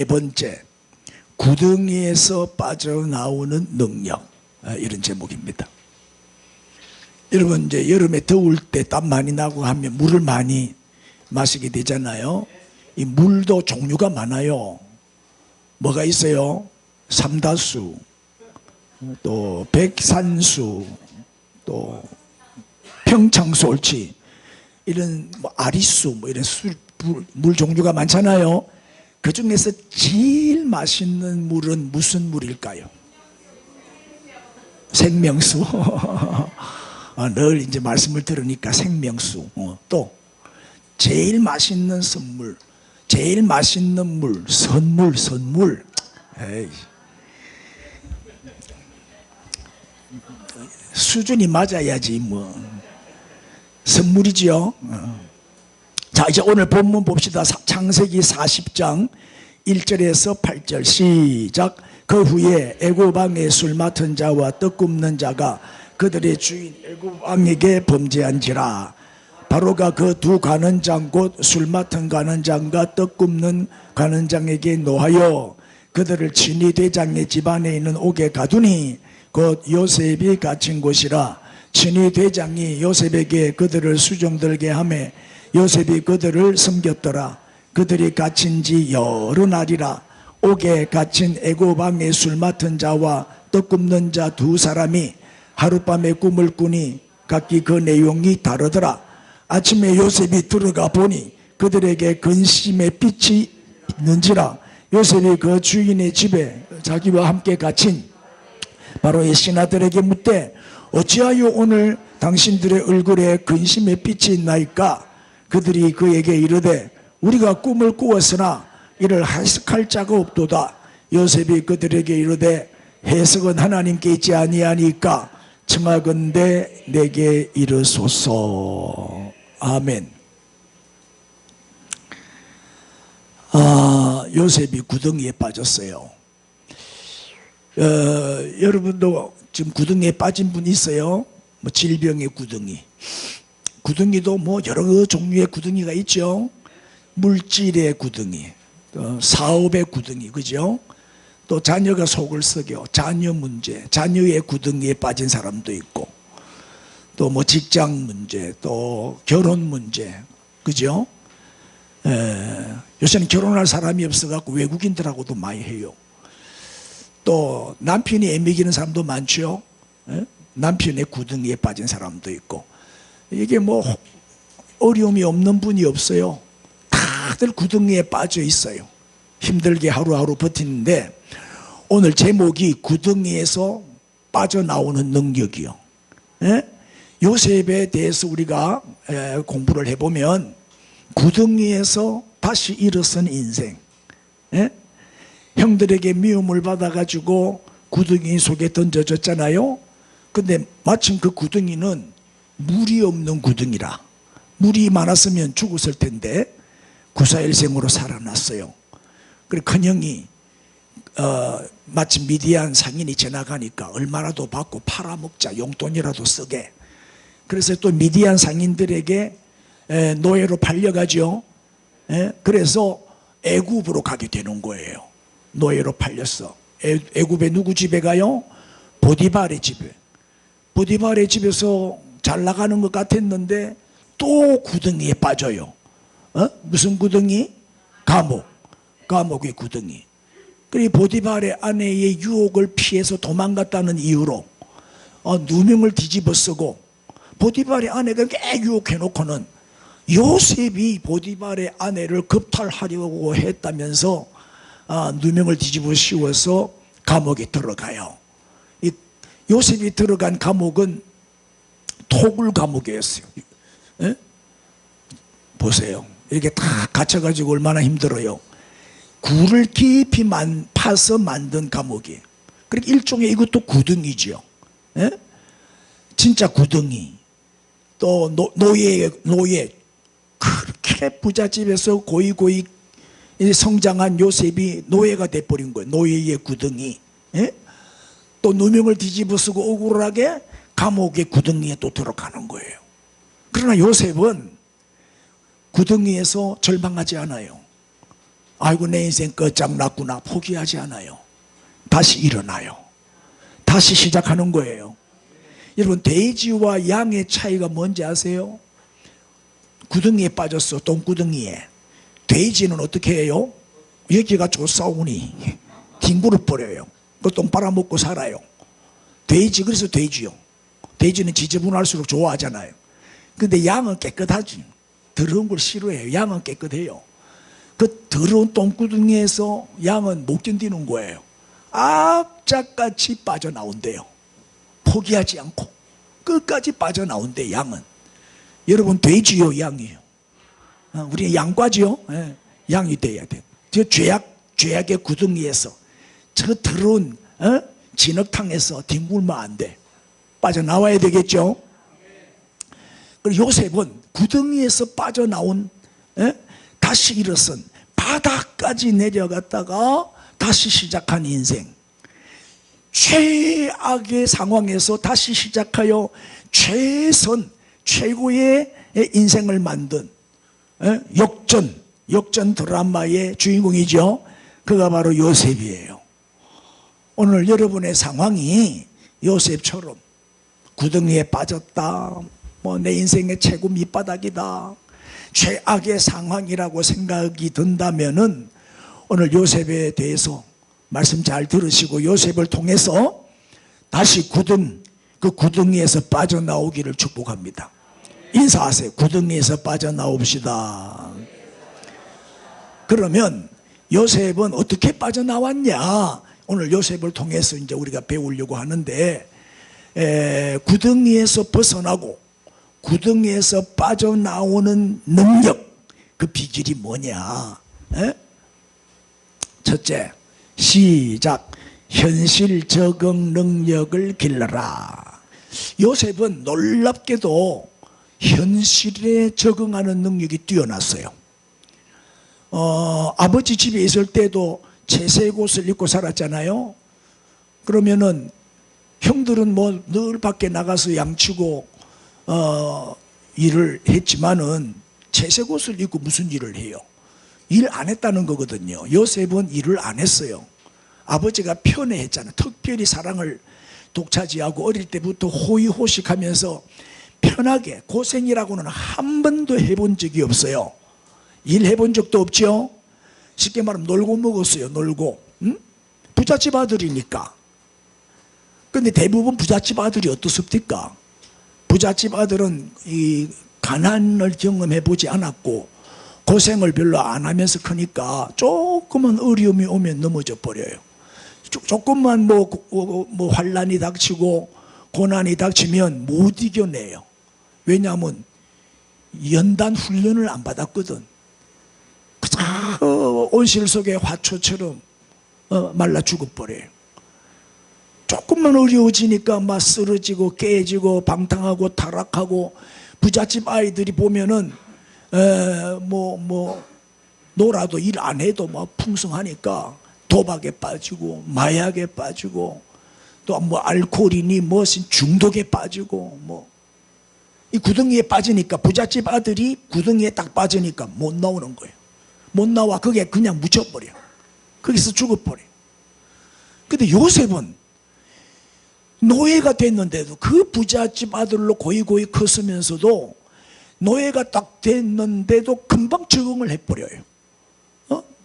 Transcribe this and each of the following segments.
네 번째, 구덩이에서 빠져나오는 능력. 이런 제목입니다. 여러분, 이제 여름에 더울 때 땀 많이 나고 하면 물을 많이 마시게 되잖아요. 이 물도 종류가 많아요. 뭐가 있어요? 삼다수, 또 백산수, 또 평창수, 옳지. 이런 뭐 아리수, 뭐 이런 물 종류가 많잖아요. 그 중에서 제일 맛있는 물은 무슨 물일까요? 생명수. 늘 이제 말씀을 들으니까 생명수. 또 제일 맛있는 선물, 제일 맛있는 물, 선물. 에이. 수준이 맞아야지 뭐. 선물이지요. 자, 이제 오늘 본문 봅시다. 창세기 40장 1절에서 8절 시작. 그 후에 애굽 왕의 술 맡은 자와 떡 굽는 자가 그들의 주인 애굽 왕에게 범죄한지라. 바로가 그 두 간원장 곧 술 맡은 간원장과 떡 굽는 간원장에게 노하여 그들을 친히 대장의 집안에 있는 옥에 가두니 곧 요셉이 갇힌 곳이라. 친히 대장이 요셉에게 그들을 수종들게 하매 요셉이 그들을 섬겼더라. 그들이 갇힌 지 여러 날이라. 옥에 갇힌 애굽 왕의 술 맡은 자와 떡 굽는 자 두 사람이 하룻밤에 꿈을 꾸니 각기 그 내용이 다르더라. 아침에 요셉이 들어가 보니 그들에게 근심의 빛이 있는지라. 요셉이 그 주인의 집에 자기와 함께 갇힌 바로의 신하들에게 묻되 어찌하여 오늘 당신들의 얼굴에 근심의 빛이 있나이까? 그들이 그에게 이르되 우리가 꿈을 꾸었으나 이를 해석할 자가 없도다. 요셉이 그들에게 이르되 해석은 하나님께 있지 아니하니까 청하건대 내게 이르소서. 아멘. 요셉이 구덩이에 빠졌어요. 여러분도 지금 구덩이에 빠진 분 있어요? 뭐 질병의 구덩이. 구덩이도 뭐 여러 종류의 구덩이가 있죠. 물질의 구덩이, 또 사업의 구덩이, 그죠? 또 자녀가 속을 썩여 자녀 문제, 자녀의 구덩이에 빠진 사람도 있고, 또 뭐 직장 문제, 또 결혼 문제, 그죠? 요새는 결혼할 사람이 없어갖고 외국인들하고도 많이 해요. 또 남편이 애매기는 사람도 많죠. 남편의 구덩이에 빠진 사람도 있고. 이게 뭐 어려움이 없는 분이 없어요. 다들 구덩이에 빠져 있어요. 힘들게 하루하루 버티는데 오늘 제목이 구덩이에서 빠져나오는 능력이요. 요셉에 대해서 우리가 공부를 해보면 구덩이에서 다시 일어선 인생, 형들에게 미움을 받아가지고 구덩이 속에 던져졌잖아요. 근데 마침 그 구덩이는 물이 없는 구덩이라. 물이 많았으면 죽었을 텐데 구사일생으로 살아났어요. 그리고 큰형이 마침 미디안 상인이 지나가니까 얼마라도 받고 팔아먹자, 용돈이라도 쓰게. 그래서 또 미디안 상인들에게 노예로 팔려가죠. 그래서 애굽으로 가게 되는 거예요. 노예로 팔렸어. 애굽에 누구 집에 가요? 보디발의 집에. 보디발의 집에서 잘 나가는 것 같았는데 또 구덩이에 빠져요. 무슨 구덩이? 감옥의 구덩이. 그리고 보디발의 아내의 유혹을 피해서 도망갔다는 이유로 누명을 뒤집어 쓰고, 보디발의 아내가 꽤 유혹해놓고는 요셉이 보디발의 아내를 겁탈하려고 했다면서 누명을 뒤집어 씌워서 감옥에 들어가요. 이 요셉이 들어간 감옥은 토굴 감옥이었어요. 보세요. 이렇게 다 갇혀가지고 얼마나 힘들어요. 굴을 깊이 파서 만든 감옥이. 그러니까 일종의 이것도 구덩이죠. 진짜 구덩이. 또 노예. 그렇게 부잣집에서 고이고이 성장한 요셉이 노예가 돼버린 거예요. 노예의 구덩이. 또 누명을 뒤집어 쓰고 억울하게 감옥의 구덩이에 또 들어가는 거예요. 그러나 요셉은 구덩이에서 절망하지 않아요. 아이고 내 인생 끝장났구나 포기하지 않아요. 다시 일어나요. 다시 시작하는 거예요. 여러분 돼지와 양의 차이가 뭔지 아세요? 구덩이에 빠졌어. 똥구덩이에. 돼지는 어떻게 해요? 여기가 좋사오니 뒹굴어 버려요. 그 똥 빨아먹고 살아요. 돼지, 그래서 돼지요. 돼지는 지저분할수록 좋아하잖아요. 근데 양은 깨끗하지. 더러운 걸 싫어해요. 양은 깨끗해요. 그 더러운 똥구덩이에서 양은 못 견디는 거예요. 악착같이 빠져나온대요. 포기하지 않고 끝까지 빠져나온대. 양은. 여러분 돼지요 양이요? 우리 양과지요? 네. 양이 돼야 돼. 저 죄악의 구덩이에서 저 더러운 진흙탕에서 뒹굴면 안 돼. 빠져나와야 되겠죠? 그리고 요셉은 구덩이에서 빠져나온 다시 일어선 바닥까지 내려갔다가 다시 시작한 인생. 최악의 상황에서 다시 시작하여 최고의 인생을 만든 역전 드라마의 주인공이죠. 그가 바로 요셉이에요. 오늘 여러분의 상황이 요셉처럼 구덩이에 빠졌다, 뭐 내 인생의 최고 밑바닥이다, 최악의 상황이라고 생각이 든다면은 오늘 요셉에 대해서 말씀 잘 들으시고 요셉을 통해서 다시 그 구덩이에서 빠져나오기를 축복합니다. 인사하세요. 구덩이에서 빠져나옵시다. 그러면 요셉은 어떻게 빠져나왔냐? 오늘 요셉을 통해서 이제 우리가 배우려고 하는데, 구덩이에서 벗어나고 구덩이에서 빠져나오는 능력, 그 비결이 뭐냐? 첫째, 시작. 현실 적응 능력을 길러라. 요셉은 놀랍게도 현실에 적응하는 능력이 뛰어났어요. 아버지 집에 있을 때도 채색 옷을 입고 살았잖아요. 그러면은 형들은 뭐 늘 밖에 나가서 양치고 일을 했지만은 채색 옷을 입고 무슨 일을 해요? 일 안 했다는 거거든요. 요셉은 일을 안 했어요. 아버지가 편애했잖아요. 특별히 사랑을 독차지하고 어릴 때부터 호의호식하면서 편하게, 고생이라고는 한 번도 해본 적이 없어요. 일 해본 적도 없죠. 쉽게 말하면 놀고 먹었어요. 놀고. 부잣집 아들이니까. 근데 대부분 부잣집 아들이 어떻습니까? 부잣집 아들은 이 가난을 경험해 보지 않았고 고생을 별로 안 하면서 크니까 조금만 어려움이 오면 넘어져 버려요. 조금만 뭐 환란이 닥치고 고난이 닥치면 못 이겨내요. 왜냐하면 연단 훈련을 안 받았거든. 그저 온실 속의 화초처럼 말라 죽어버려요. 조금만 어려워지니까 막 쓰러지고 깨지고 방탕하고 타락하고, 부잣집 아이들이 보면은 놀아도 일 안 해도 막 풍성하니까 도박에 빠지고 마약에 빠지고 또 뭐 알코올이니 무슨 중독에 빠지고, 뭐 이 구덩이에 빠지니까, 부잣집 아들이 구덩이에 딱 빠지니까 못 나오는 거예요. 못 나와. 그게 그냥 묻혀버려. 거기서 죽어버려. 근데 요셉은 노예가 됐는데도, 그 부잣집 아들로 고이고이 컸으면서도 노예가 딱 됐는데도 금방 적응을 해버려요.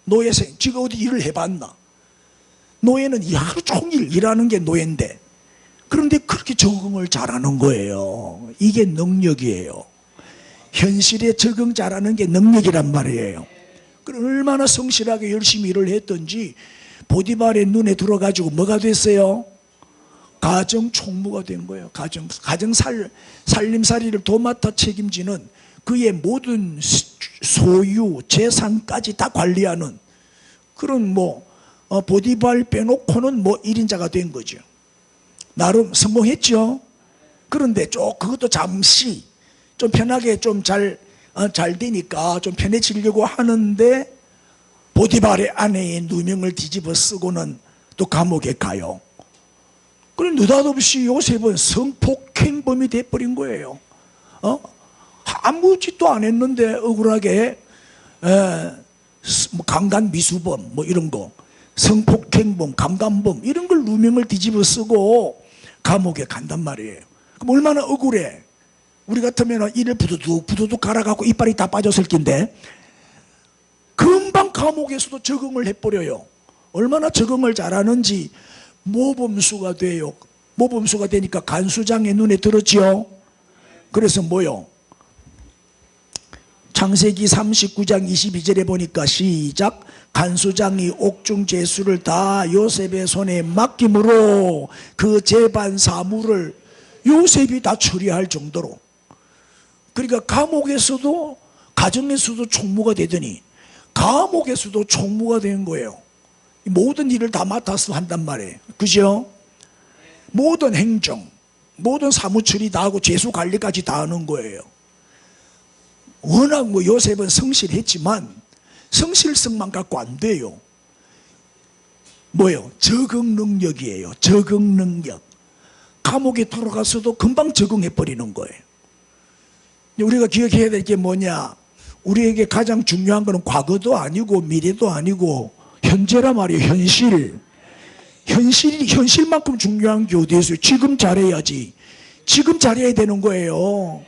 노예생, 지가 어디 일을 해봤나? 노예는 하루 종일 일하는 게 노예인데, 그런데 그렇게 적응을 잘하는 거예요. 이게 능력이에요. 현실에 적응 잘하는 게 능력이란 말이에요. 그럼 얼마나 성실하게 열심히 일을 했던지 보디발의 눈에 들어가지고 뭐가 됐어요? 가정 총무가 된 거예요. 가정 살림살이를 도맡아 책임지는, 그의 모든 소유 재산까지 다 관리하는 그런 보디발 빼놓고는 1인자가 된 거죠. 나름 성공했죠. 그런데 그것도 잠시 좀 편하게 좀 잘 되니까 좀 편해지려고 하는데, 보디발의 아내의 누명을 뒤집어 쓰고는 또 감옥에 가요. 그럼 느닷없이 요셉은 성폭행범이 돼버린 거예요. 아무 짓도 안 했는데 억울하게 뭐 강간미수범 뭐 이런 거, 성폭행범, 강간범 이런 걸 누명을 뒤집어 쓰고 감옥에 간단 말이에요. 그럼 얼마나 억울해. 우리 같으면 이를 부두둑 갈아갖고 이빨이 다 빠졌을 텐데 금방 감옥에서도 적응을 해버려요. 얼마나 적응을 잘하는지 모범수가 돼요. 모범수가 되니까 간수장의 눈에 들었지요. 그래서 뭐요? 창세기 39장 22절에 보니까 시작. 간수장이 옥중제수를 다 요셉의 손에 맡김으로 그 재반 사무를 요셉이 다 처리할 정도로. 그러니까 감옥에서도 가정에서도 총무가 되더니 감옥에서도 총무가 된 거예요. 모든 일을 다 맡아서 한단 말이에요. 그죠? 모든 행정, 모든 사무처리 다 하고 제수 관리까지 다 하는 거예요. 워낙 뭐 요셉은 성실했지만 성실성만 갖고 안 돼요. 뭐요? 적응 능력이에요. 적응 능력. 감옥에 들어가서도 금방 적응해 버리는 거예요. 우리가 기억해야 될 게 뭐냐? 우리에게 가장 중요한 것은 과거도 아니고 미래도 아니고 현재란 말이에요. 현실. 현실만큼 중요한 게 어디 있어요? 지금 잘해야지. 지금 잘해야 되는 거예요.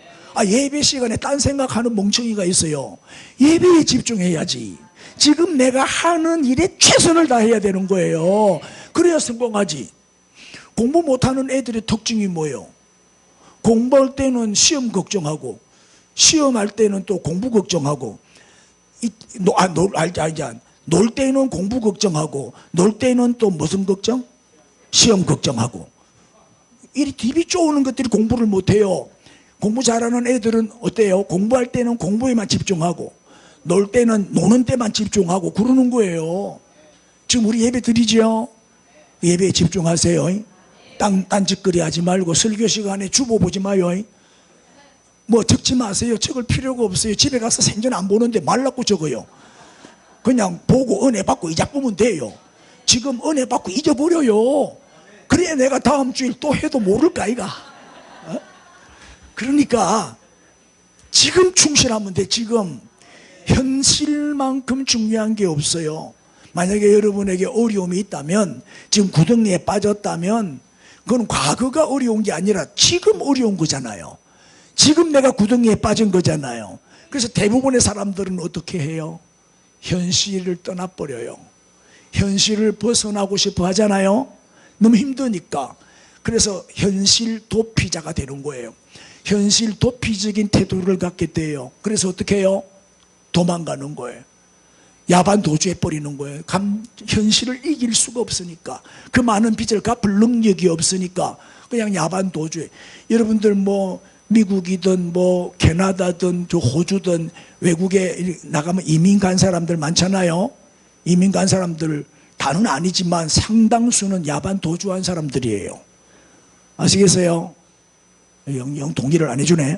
예배 시간에 딴 생각하는 멍청이가 있어요. 예배에 집중해야지. 지금 내가 하는 일에 최선을 다해야 되는 거예요. 그래야 성공하지. 공부 못하는 애들의 특징이 뭐예요? 공부할 때는 시험 걱정하고 시험할 때는 또 공부 걱정하고 놀 때는 공부 걱정하고 놀 때는 또 무슨 걱정? 시험 걱정하고. 이 DB 쪼는 것들이 공부를 못해요. 공부 잘하는 애들은 어때요? 공부할 때는 공부에만 집중하고 놀 때는 노는 때만 집중하고 그러는 거예요. 지금 우리 예배 드리죠? 예배에 집중하세요. 딴짓거리 하지 말고 설교 시간에 주보 보지 마요. 뭐 적지 마세요. 적을 필요가 없어요. 집에 가서 생전 안 보는데 말라고 적어요. 그냥 보고 은혜 받고 잊어보면 돼요. 지금 은혜 받고 잊어버려요. 그래야 내가 다음 주일 또 해도 모를까 이가. 그러니까 지금 충실하면 돼. 지금 현실만큼 중요한 게 없어요. 만약에 여러분에게 어려움이 있다면, 지금 구덩이에 빠졌다면 그건 과거가 어려운 게 아니라 지금 어려운 거잖아요. 지금 내가 구덩이에 빠진 거잖아요. 그래서 대부분의 사람들은 어떻게 해요? 현실을 떠나버려요. 현실을 벗어나고 싶어 하잖아요. 너무 힘드니까. 그래서 현실 도피자가 되는 거예요. 현실 도피적인 태도를 갖게 돼요. 그래서 어떻게 해요? 도망가는 거예요. 야반 도주해 버리는 거예요. 현실을 이길 수가 없으니까. 그 많은 빚을 갚을 능력이 없으니까 그냥 야반 도주해. 여러분들 뭐 미국이든 뭐 캐나다든 저 호주든 외국에 나가면 이민 간 사람들 많잖아요. 이민 간 사람들 다는 아니지만 상당수는 야반 도주한 사람들이에요. 아시겠어요? 영 동의를 안 해주네.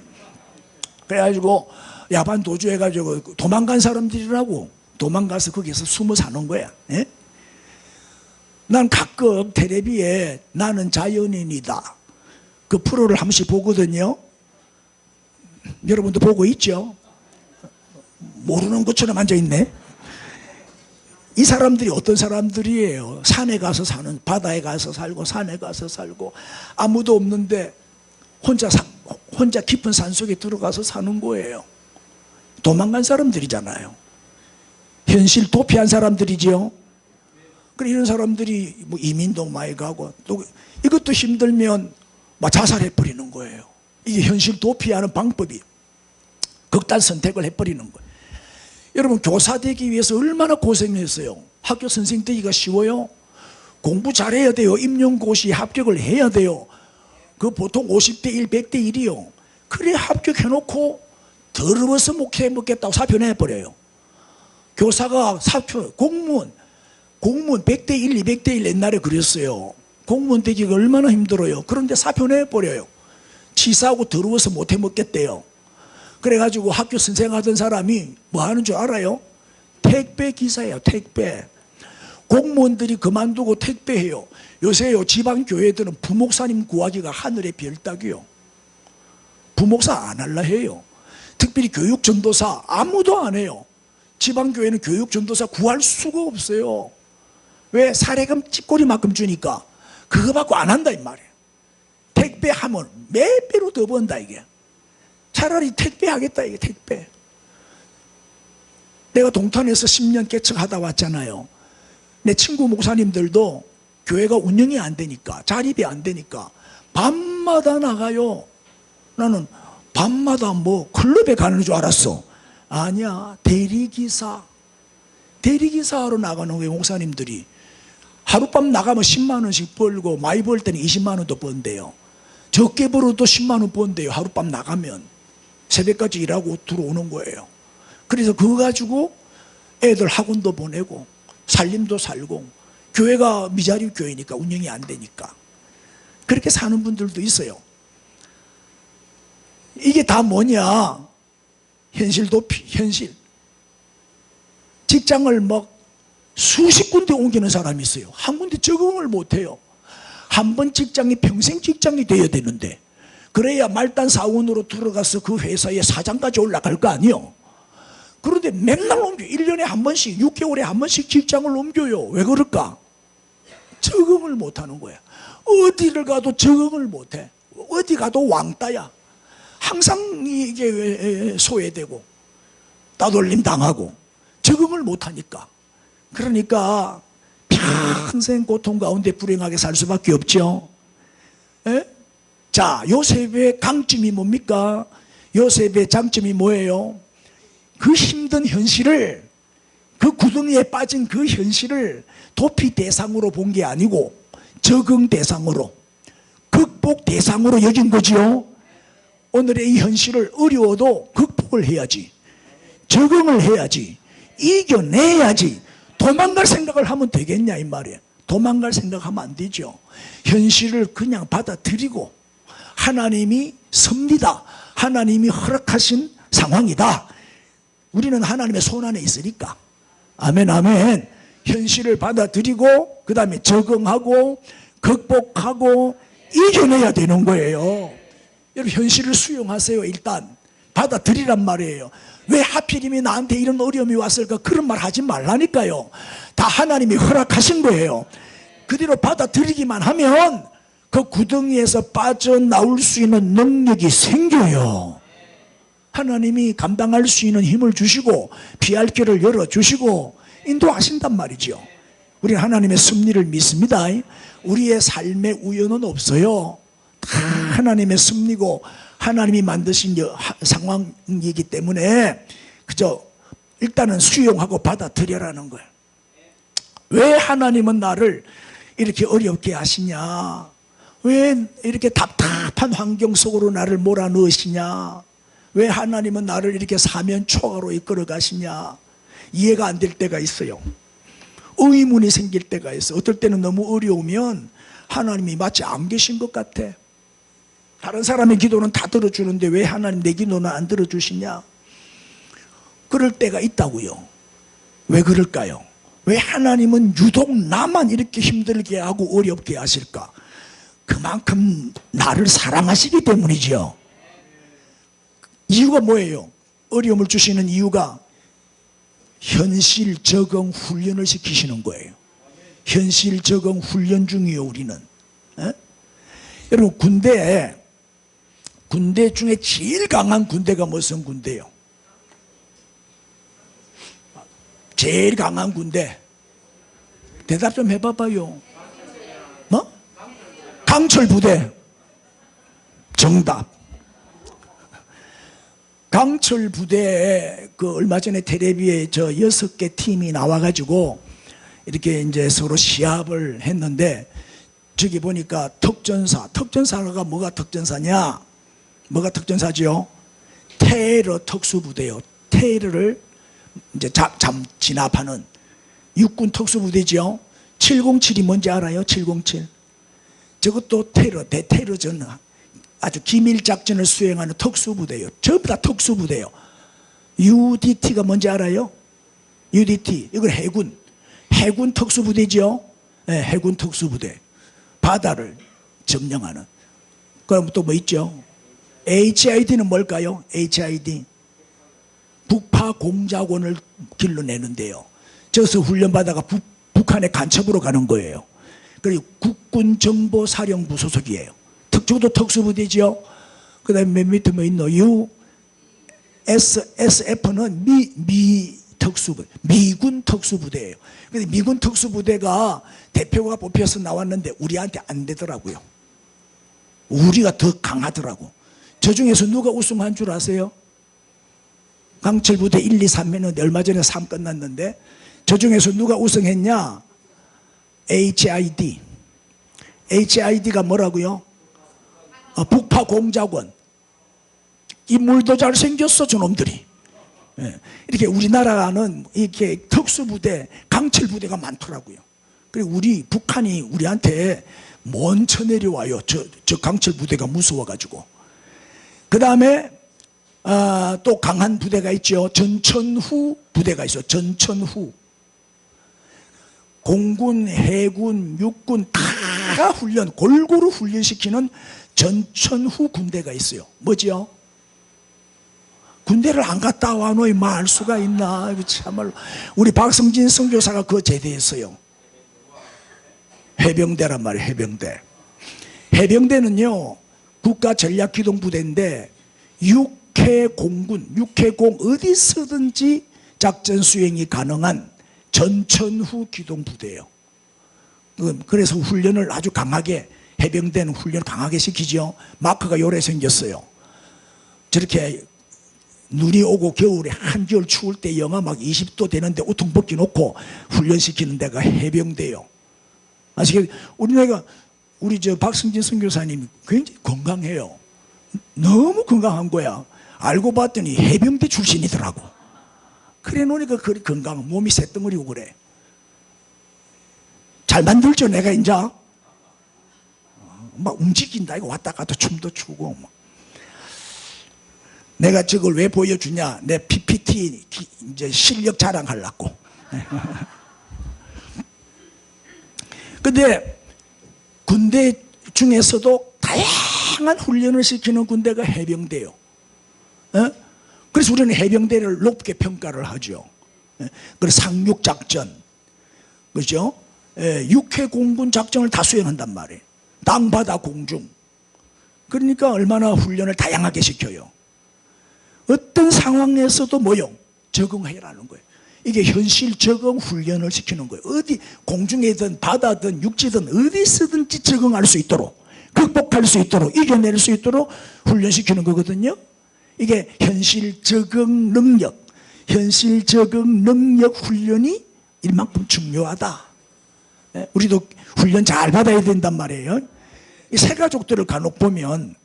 그래가지고 야반 도주해가지고 도망간 사람들이라고. 도망가서 거기서 숨어 사는 거야. 예? 난 가끔 텔레비에 나는 자연인이다 그 프로를 한 번씩 보거든요. 여러분도 보고 있죠? 모르는 것처럼 앉아있네. 이 사람들이 어떤 사람들이에요? 산에 가서 사는, 바다에 가서 살고 산에 가서 살고 아무도 없는데 혼자 깊은 산속에 들어가서 사는 거예요. 도망간 사람들이잖아요. 현실 도피한 사람들이지요. 그래 이런 사람들이 뭐 이민도 많이 가고 또 이것도 힘들면 막 자살해 버리는 거예요. 이게 현실 도피하는 방법이 극단 선택을 해버리는 거예요. 여러분 교사 되기 위해서 얼마나 고생했어요. 학교 선생 되기가 쉬워요? 공부 잘해야 돼요. 임용고시 합격을 해야 돼요. 그 보통 50대 1, 100대 1이요. 그래 합격해놓고 더러워서 목회 먹겠다고 사표 내버려요. 교사가 사표, 공무원 100대 1, 200대 1 옛날에 그랬어요. 공무원 되기가 얼마나 힘들어요. 그런데 사표 내버려요. 치사하고 더러워서 못해 먹겠대요. 그래가지고 학교 선생 하던 사람이 뭐 하는 줄 알아요? 택배 기사예요. 택배. 공무원들이 그만두고 택배해요. 요새요 지방교회들은 부목사님 구하기가 하늘의 별 따기요. 부목사 안 할라 해요. 특별히 교육 전도사 아무도 안 해요. 지방교회는 교육 전도사 구할 수가 없어요. 왜? 사례금 찌꼬리만큼 주니까 그거 받고 안 한다 이 말이에요. 택배하면 몇 배로 더 번다 이게. 차라리 택배하겠다 이게. 택배. 내가 동탄에서 10년 개척하다 왔잖아요. 내 친구 목사님들도 교회가 운영이 안 되니까, 자립이 안 되니까 밤마다 나가요. 나는 밤마다 뭐 클럽에 가는 줄 알았어. 아니야. 대리기사하러 나가는 거예요. 목사님들이 하룻밤 나가면 10만 원씩 벌고, 많이 벌 때는 20만 원도 번대요. 적게 벌어도 10만 원 번대요. 하룻밤 나가면 새벽까지 일하고 들어오는 거예요. 그래서 그거 가지고 애들 학원도 보내고 살림도 살고, 교회가 미자립 교회니까 운영이 안 되니까 그렇게 사는 분들도 있어요. 이게 다 뭐냐? 현실 도피, 현실. 직장을 막 수십 군데 옮기는 사람이 있어요. 한 군데 적응을 못해요. 한 번 직장이 평생 직장이 돼야 되는데, 그래야 말단 사원으로 들어가서 그 회사의 사장까지 올라갈 거 아니에요. 그런데 맨날 옮겨. 1년에 한 번씩, 6개월에 한 번씩 직장을 옮겨요. 왜 그럴까? 적응을 못하는 거야. 어디를 가도 적응을 못해. 어디 가도 왕따야. 항상 이게 소외되고 따돌림 당하고 적응을 못하니까. 그러니까 평생 고통 가운데 불행하게 살 수밖에 없죠. 에? 자, 요셉의 강점이 뭡니까? 요셉의 장점이 뭐예요? 그 힘든 현실을, 그 구덩이에 빠진 그 현실을 도피 대상으로 본 게 아니고 적응 대상으로, 극복 대상으로 여긴 거지요. 오늘의 이 현실을 어려워도 극복을 해야지, 적응을 해야지, 이겨내야지. 도망갈 생각을 하면 되겠냐 이 말이에요. 도망갈 생각하면 안 되죠. 현실을 그냥 받아들이고, 하나님이 섭니다. 하나님이 허락하신 상황이다. 우리는 하나님의 손 안에 있으니까. 아멘, 아멘. 현실을 받아들이고 그 다음에 적응하고 극복하고 이겨내야 되는 거예요. 여러분, 현실을 수용하세요. 일단 받아들이란 말이에요. 왜 하필이면 나한테 이런 어려움이 왔을까? 그런 말 하지 말라니까요. 다 하나님이 허락하신 거예요. 그대로 받아들이기만 하면 그 구덩이에서 빠져나올 수 있는 능력이 생겨요. 하나님이 감당할 수 있는 힘을 주시고 피할 길을 열어주시고 인도하신단 말이죠. 우리는 하나님의 섭리를 믿습니다. 우리의 삶의 우연은 없어요. 다 하나님의 섭리고 하나님이 만드신 상황이기 때문에 그저 일단은 수용하고 받아들여라는 거예요. 왜 하나님은 나를 이렇게 어렵게 하시냐? 왜 이렇게 답답한 환경 속으로 나를 몰아넣으시냐? 왜 하나님은 나를 이렇게 사면초가로 이끌어 가시냐? 이해가 안 될 때가 있어요. 의문이 생길 때가 있어. 어떨 때는 너무 어려우면 하나님이 마치 안 계신 것 같아. 다른 사람의 기도는 다 들어주는데 왜 하나님 내 기도는 안 들어주시냐? 그럴 때가 있다고요. 왜 그럴까요? 왜 하나님은 유독 나만 이렇게 힘들게 하고 어렵게 하실까? 그만큼 나를 사랑하시기 때문이죠. 이유가 뭐예요? 어려움을 주시는 이유가 현실 적응 훈련을 시키시는 거예요. 현실 적응 훈련 중이에요, 우리는. 에? 여러분, 군대 중에 제일 강한 군대가 무슨 군대예요? 제일 강한 군대. 대답 좀 해봐봐요. 뭐? 강철부대. 정답. 강철부대에 그 얼마 전에 텔레비에 저 6개 팀이 나와가지고 이렇게 이제 서로 시합을 했는데, 저기 보니까 특전사가 뭐가 특전사냐? 뭐가 특전사지요? 테러 특수부대요. 테러를 이제 진압하는 육군 특수부대지요. 707이 뭔지 알아요? 707. 저것도 대테러전, 아주 기밀 작전을 수행하는 특수부대예요. 전부 다 특수부대예요. UDT가 뭔지 알아요? UDT, 이건 해군 특수부대죠. 네, 해군 특수부대. 바다를 점령하는. 그럼 또 뭐 있죠? HID는 뭘까요? HID. 북파 공작원을 길러내는데요. 저기서 훈련받아가 북한의 간첩으로 가는 거예요. 그리고 국군정보사령부 소속이에요. 저것도 특수부대죠. 그 다음에 맨 밑에 뭐 있노? USSF는 미군 특수부대예요. 근데 미군 특수부대가 대표가 뽑혀서 나왔는데 우리한테 안 되더라고요. 우리가 더 강하더라고. 저 중에서 누가 우승한 줄 아세요? 강철부대 1, 2, 3 했는데 얼마 전에 3 끝났는데 저 중에서 누가 우승했냐? HID. HID가 뭐라고요? 북파 공작원. 인물도 잘생겼어 저놈들이. 이렇게 우리나라는 이렇게 특수부대, 강철부대가 많더라고요. 그리고 북한이 우리한테 먼 쳐내려와요. 저 강철부대가 무서워가지고. 그 다음에 또 강한 부대가 있죠. 전천후 부대가 있어요. 전천후. 공군, 해군, 육군 다 골고루 훈련시키는 전천후 군대가 있어요. 뭐지요? 군대를 안 갔다 와노 말 수가 있나? 참말로. 우리 박성진 선교사가 그거 제대했어요. 해병대란 말이에요. 해병대. 해병대는요 국가전략기동부대인데 육해공군, 육해공 어디서든지 작전 수행이 가능한 전천후 기동부대예요. 그래서 훈련을 아주 강하게, 해병대는 훈련을 강하게 시키죠. 마크가 요래 생겼어요. 저렇게 눈이 오고 겨울에 한겨울 추울 때 영하 막 20도 되는데 우통 벗기 놓고 훈련시키는 데가 해병대예요. 아시겠어요? 우리 저 박승진 선교사님이 굉장히 건강해요. 너무 건강한 거야. 알고 봤더니 해병대 출신이더라고. 그래 놓으니까 그리 건강, 몸이 새덩어리고 그래. 잘 만들죠 내가 이제. 막 움직인다 이거. 왔다 갔다 춤도 추고 막. 내가 저걸 왜 보여주냐? 내 PPT 이제 실력 자랑하려고. 근데 군대 중에서도 다양한 훈련을 시키는 군대가 해병대요. 그래서 우리는 해병대를 높게 평가를 하죠. 그래서 상륙작전, 그죠? 육해공군 작전을 다 수행한단 말이에요. 땅바다 공중. 그러니까 얼마나 훈련을 다양하게 시켜요. 어떤 상황에서도 뭐요? 적응해라는 거예요. 이게 현실 적응 훈련을 시키는 거예요. 어디 공중이든 바다든 육지든 어디서든지 적응할 수 있도록, 극복할 수 있도록, 이겨낼 수 있도록 훈련시키는 거거든요. 이게 현실 적응 능력, 현실 적응 능력 훈련이 이만큼 중요하다. 우리도 훈련 잘 받아야 된단 말이에요. 이 새 가족들을 간혹 보면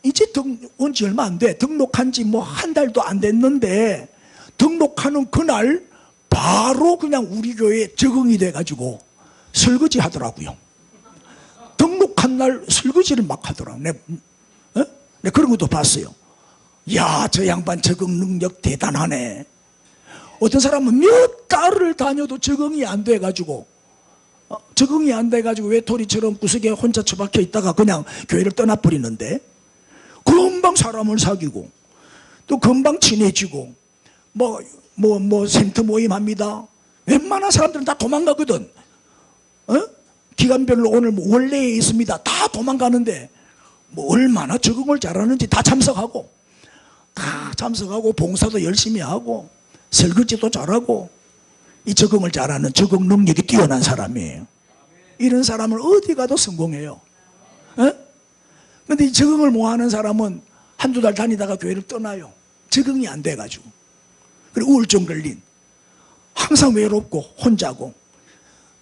이제 온 지 얼마 안 돼. 등록한 지 뭐 한 달도 안 됐는데 등록하는 그날 바로 그냥 우리 교회에 적응이 돼가지고 설거지 하더라고요. 등록한 날 설거지를 막 하더라고요. 네, 그런 것도 봤어요. 야, 저 양반 적응 능력 대단하네. 어떤 사람은 몇 달을 다녀도 적응이 안 돼가지고 외톨이처럼 구석에 혼자 처박혀 있다가 그냥 교회를 떠나버리는데 금방 사람을 사귀고 또 금방 친해지고 센터 모임 합니다. 웬만한 사람들은 다 도망가거든. 기간별로 오늘 원래에 있습니다. 다 도망가는데 얼마나 적응을 잘하는지 다 참석하고 봉사도 열심히 하고 설거지도 잘하고 이 적응을 잘하는 적응 능력이 뛰어난 사람이에요. 이런 사람을 어디 가도 성공해요. 그런데 이 적응을 못하는 사람은 한두 달 다니다가 교회를 떠나요. 적응이 안 돼가지고. 그리고 우울증 걸린, 항상 외롭고 혼자고,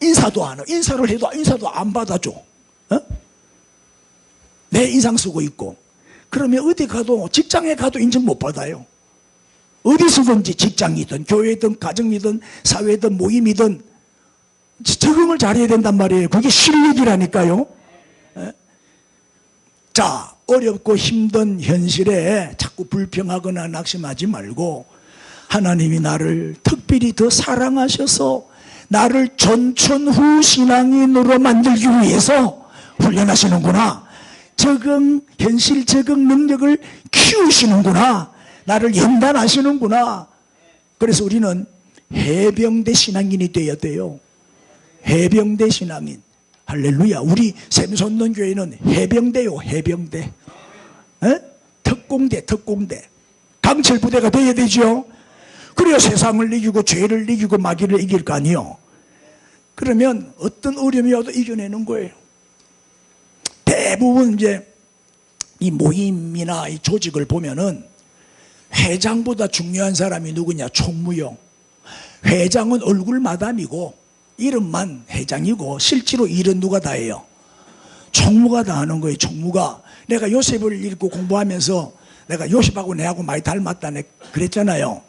인사도 안 해. 인사를 해도 인사도 안 받아줘. 내 인상 쓰고 있고. 그러면 어디 가도, 직장에 가도 인정 못 받아요. 어디서든지 직장이든 교회든 가정이든 사회든 모임이든 적응을 잘해야 된단 말이에요. 그게 실력이라니까요. 자, 어렵고 힘든 현실에 자꾸 불평하거나 낙심하지 말고 하나님이 나를 특별히 더 사랑하셔서 나를 전천후 신앙인으로 만들기 위해서 훈련하시는구나. 현실 적응 능력을 키우시는구나. 나를 연단하시는구나. 그래서 우리는 해병대 신앙인이 되어야 돼요. 해병대 신앙인. 할렐루야. 우리 샘솟는 교회는 해병대요. 해병대. 에? 특공대. 강철 부대가 되어야 되죠. 그래야 세상을 이기고 죄를 이기고 마귀를 이길 거 아니요. 그러면 어떤 어려움이 와도 이겨내는 거예요. 대부분 이제 이 모임이나 이 조직을 보면은 회장보다 중요한 사람이 누구냐? 총무요. 회장은 얼굴 마담이고 이름만 회장이고 실제로 일은 누가 다 해요? 총무가 다 하는 거예요. 총무가. 내가 요셉을 읽고 공부하면서 내가 요셉하고 내하고 많이 닮았다 그랬잖아요.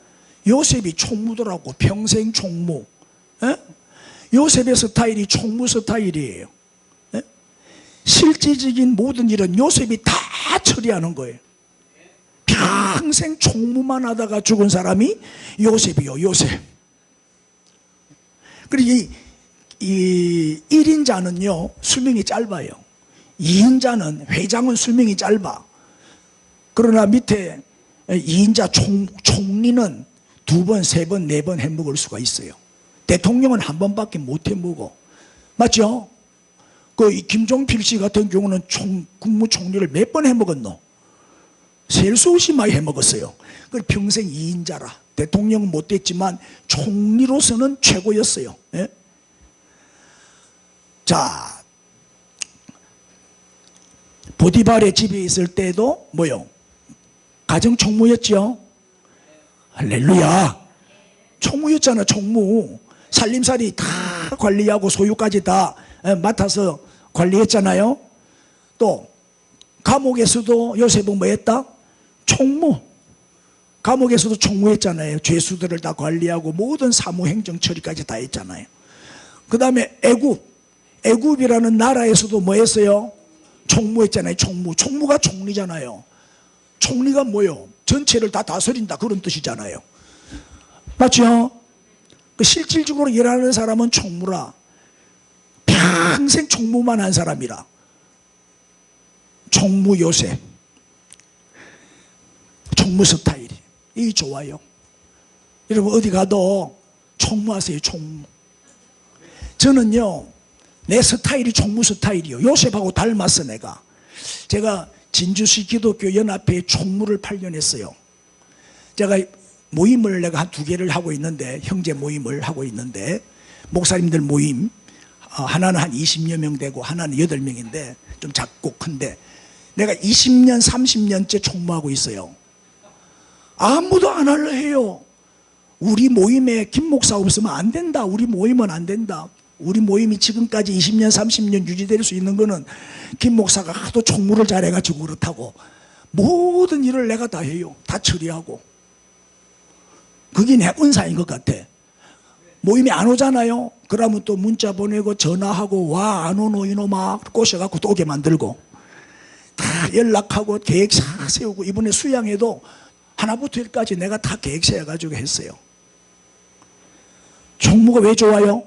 요셉이 총무더라고. 평생 총무. 에? 요셉의 스타일이 총무 스타일이에요. 에? 실질적인 모든 일은 요셉이 다 처리하는 거예요. 평생 총무만 하다가 죽은 사람이 요셉이요. 요셉. 그리고 이 1인자는요 수명이 짧아요. 2인자는 회장은 수명이 짧아. 그러나 밑에 2인자 총리는 2번, 3번, 4번 해먹을 수가 있어요. 대통령은 한 번밖에 못 해먹어. 맞죠? 그 김종필 씨 같은 경우는 국무총리를 몇 번 해먹었노? 셀 수 없이 많이 해먹었어요. 그 평생 2인자라. 대통령은 못 됐지만 총리로서는 최고였어요. 예? 자, 보디발의 집에 있을 때도 뭐요? 가정총무였죠. 할렐루야. 총무였잖아. 총무. 살림살이 다 관리하고 소유까지 다 맡아서 관리했잖아요. 또 감옥에서도 요셉은 뭐 했다? 총무. 감옥에서도 총무했잖아요. 죄수들을 다 관리하고 모든 사무행정 처리까지 다 했잖아요. 그 다음에 애굽이라는 나라에서도 뭐 했어요? 총무했잖아요. 총무가 총리잖아요. 총리가 뭐요? 전체를 다 다스린다 그런 뜻이잖아요. 맞죠? 실질적으로 일하는 사람은 총무라. 평생 총무만 한 사람이라. 총무 요셉. 총무 스타일이. 이 좋아요. 여러분 어디 가도 총무하세요. 총무. 저는요 내 스타일이 총무 스타일이요. 요셉하고 닮았어 내가. 제가 진주시 기독교 연합회 총무를 8년 했어요. 제가 모임을 내가 한 2개를 하고 있는데 형제 모임을 하고 있는데 목사님들 모임 하나는 한 20여 명 되고 하나는 8명인데 좀 작고 큰데 내가 20년 30년째 총무하고 있어요. 아무도 안 할래 해요. 우리 모임에 김 목사 없으면 안 된다. 우리 모임은 안 된다. 우리 모임이 지금까지 20년 30년 유지될 수 있는 거는 김 목사가 하도 총무를 잘해가지고 그렇다고. 모든 일을 내가 다 해요. 다 처리하고. 그게 내 은사인 것 같아. 모임에 안 오잖아요. 그러면 또 문자 보내고 전화하고 와 안 오노 이놈아 꼬셔갖고 또 오게 만들고 다 연락하고 계획 다 세우고 이번에 수양에도 하나부터 1까지 내가 다 계획 세워가지고 했어요. 총무가 왜 좋아요?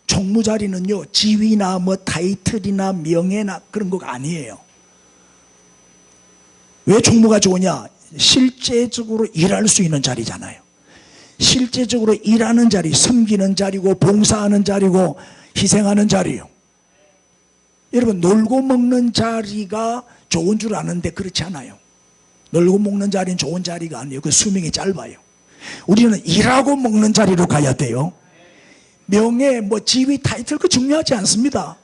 총무 자리는요 지위나 뭐 타이틀이나 명예나 그런 거가 아니에요. 왜 총무가 좋으냐? 실제적으로 일할 수 있는 자리잖아요. 실제적으로 일하는 자리, 섬기는 자리고 봉사하는 자리고 희생하는 자리요. 여러분 놀고 먹는 자리가 좋은 줄 아는데 그렇지 않아요. 놀고 먹는 자리는 좋은 자리가 아니에요. 그 수명이 짧아요. 우리는 일하고 먹는 자리로 가야 돼요. 명예, 뭐 지위, 타이틀 그 중요하지 않습니다.